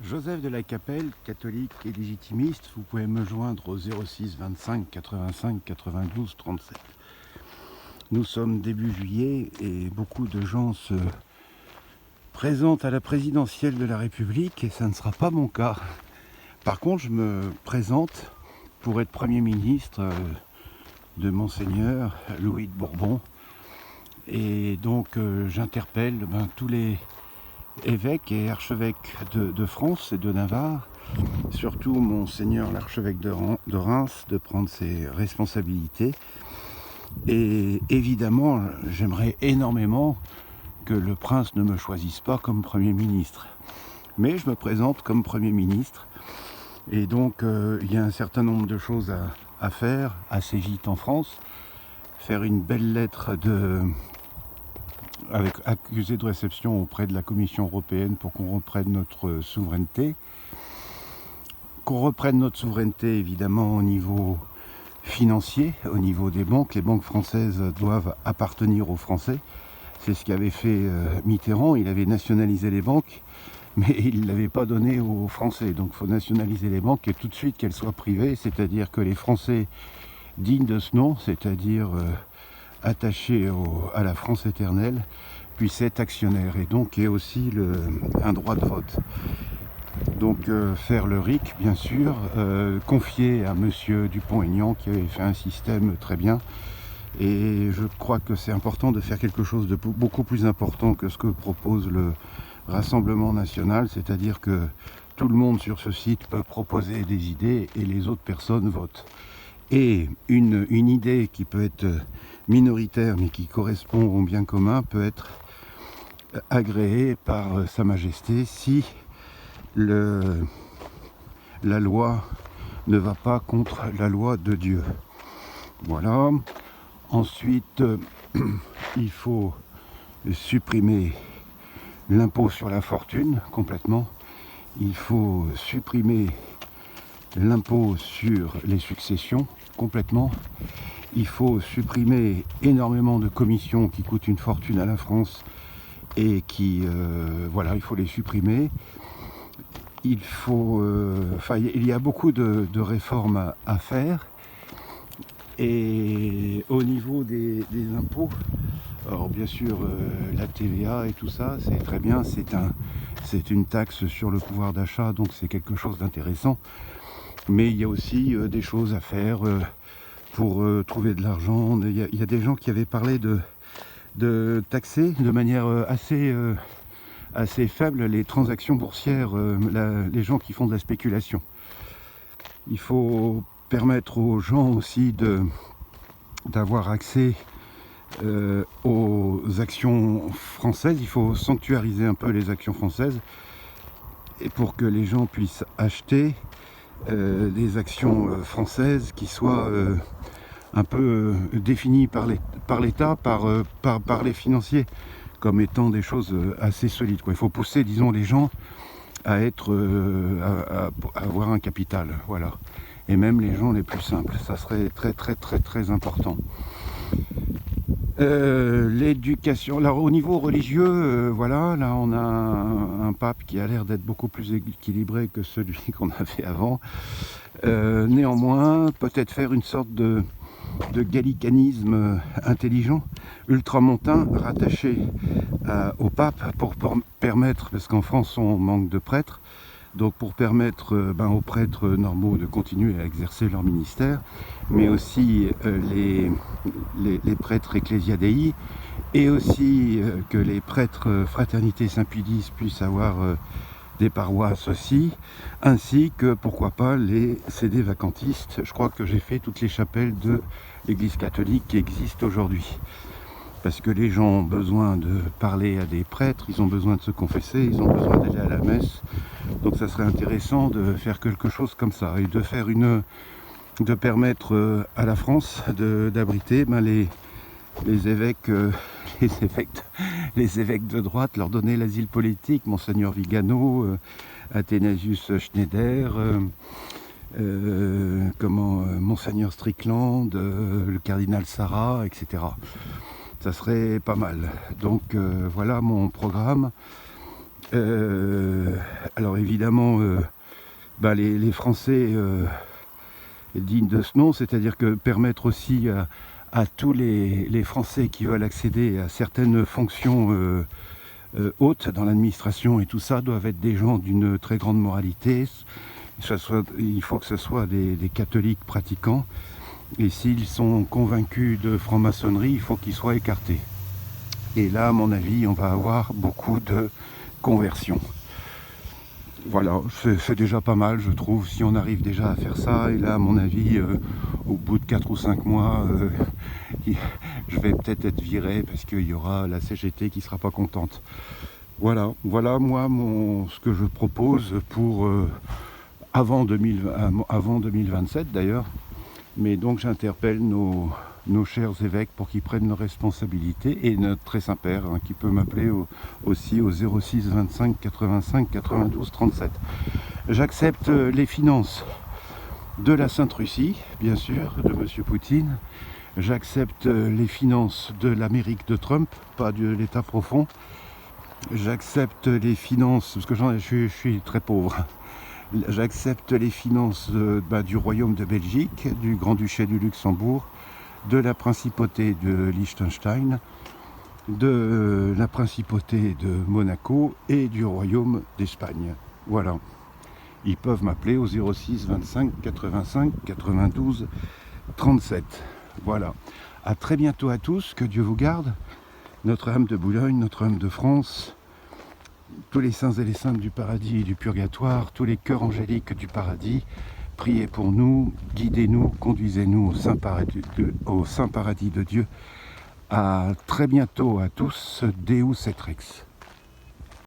Joseph de la Capelle, catholique et légitimiste, vous pouvez me joindre au 06 25 85 92 37. Nous sommes début juillet et beaucoup de gens se présentent à la présidentielle de la République et ça ne sera pas mon cas. Par contre, je me présente pour être Premier ministre de Monseigneur Louis de Bourbon et donc j'interpelle tous les évêques et archevêques de France et de Navarre, surtout Monseigneur l'archevêque de Reims, de prendre ses responsabilités. Et évidemment, j'aimerais énormément que le prince ne me choisisse pas comme Premier ministre. Mais je me présente comme Premier ministre. Et donc, il y a un certain nombre de choses à faire assez vite en France. Faire une belle lettre avec accusé de réception auprès de la Commission européenne pour qu'on reprenne notre souveraineté. Qu'on reprenne notre souveraineté évidemment au niveau financier, au niveau des banques. Les banques françaises doivent appartenir aux Français. C'est ce qu'avait fait Mitterrand. Il avait nationalisé les banques, mais il ne l'avait pas donné aux Français. Donc il faut nationaliser les banques et tout de suite qu'elles soient privées, c'est-à-dire que les Français dignes de ce nom, c'est-à-dire attachés à la France éternelle, puissent être actionnaires et donc aient aussi un droit de vote. Donc faire le RIC, bien sûr, confier à monsieur Dupont-Aignan qui avait fait un système très bien. Et je crois que c'est important de faire quelque chose de beaucoup plus important que ce que propose le Rassemblement national, c'est-à-dire que tout le monde sur ce site peut proposer des idées et les autres personnes votent. Et une idée qui peut être minoritaire mais qui correspond au bien commun peut être agréée par Sa Majesté si la loi ne va pas contre la loi de Dieu. Voilà. Ensuite, il faut supprimer l'impôt sur la fortune complètement. Il faut supprimer l'impôt sur les successions complètement. Il faut supprimer énormément de commissions qui coûtent une fortune à la France et qui, voilà, il faut les supprimer. Il y a beaucoup de réformes à faire. Et au niveau des impôts, alors bien sûr la TVA et tout ça, c'est très bien, c'est une taxe sur le pouvoir d'achat, donc c'est quelque chose d'intéressant. Mais il y a aussi des choses à faire pour trouver de l'argent. Il y a des gens qui avaient parlé de taxer de manière assez faible les transactions boursières, les gens qui font de la spéculation. Il faut permettre aux gens aussi d'avoir accès aux actions françaises. Il faut sanctuariser un peu les actions françaises et pour que les gens puissent acheter des actions françaises qui soient un peu définies par l'État, par les financiers, comme étant des choses assez solides, quoi. Il faut pousser, disons, les gens à avoir un capital, voilà. Et même les gens les plus simples, ça serait très très très très important. L'éducation, alors au niveau religieux, voilà, là on a un pape qui a l'air d'être beaucoup plus équilibré que celui qu'on avait avant. Néanmoins, peut-être faire une sorte de gallicanisme intelligent, ultramontain, rattaché au pape pour permettre, parce qu'en France on manque de prêtres, donc pour permettre aux prêtres normaux de continuer à exercer leur ministère, mais aussi les prêtres Ecclesia Dei, et aussi que les prêtres Fraternité Saint-Pudice puissent avoir des paroisses aussi, ainsi que pourquoi pas les CD vacantistes. Je crois que j'ai fait toutes les chapelles de l'église catholique qui existent aujourd'hui. Parce que les gens ont besoin de parler à des prêtres, ils ont besoin de se confesser, ils ont besoin d'aller à la messe. Donc ça serait intéressant de faire quelque chose comme ça et de permettre à la France d'abriter les évêques, les évêques de droite, leur donner l'asile politique, Monseigneur Vigano, Athanasius Schneider, Monseigneur Strickland, le cardinal Sarah, etc. Ça serait pas mal. Donc voilà mon programme. Alors évidemment, les Français dignes de ce nom, c'est-à-dire que permettre aussi à tous les Français qui veulent accéder à certaines fonctions hautes dans l'administration et tout ça, doivent être des gens d'une très grande moralité. Il faut que ce soit des catholiques pratiquants, et s'ils sont convaincus de franc-maçonnerie, il faut qu'ils soient écartés. Et là, à mon avis, on va avoir beaucoup de conversions. Voilà, c'est déjà pas mal, je trouve, si on arrive déjà à faire ça. Et là, à mon avis, au bout de 4 ou 5 mois, je vais peut-être être viré parce qu'il y aura la CGT qui sera pas contente. Voilà moi ce que je propose pour avant 2027 d'ailleurs. Mais donc j'interpelle nos chers évêques pour qu'ils prennent leurs responsabilités, et notre très Saint-Père qui peut m'appeler aussi au 06 25 85 92 37. J'accepte les finances de la Sainte-Russie, bien sûr, de M. Poutine. J'accepte les finances de l'Amérique de Trump, pas de l'État profond. J'accepte les finances, parce que je suis très pauvre. J'accepte les finances du Royaume de Belgique, du Grand-Duché du Luxembourg, de la Principauté de Liechtenstein, de la Principauté de Monaco et du Royaume d'Espagne. Voilà. Ils peuvent m'appeler au 06 25 85 92 37. Voilà. À très bientôt à tous. Que Dieu vous garde. Notre-Dame de Boulogne, Notre-Dame de France, tous les saints et les saintes du paradis et du purgatoire, tous les cœurs angéliques du paradis, priez pour nous, guidez-nous, conduisez-nous au saint paradis de Dieu. À très bientôt à tous, Deus et Rex.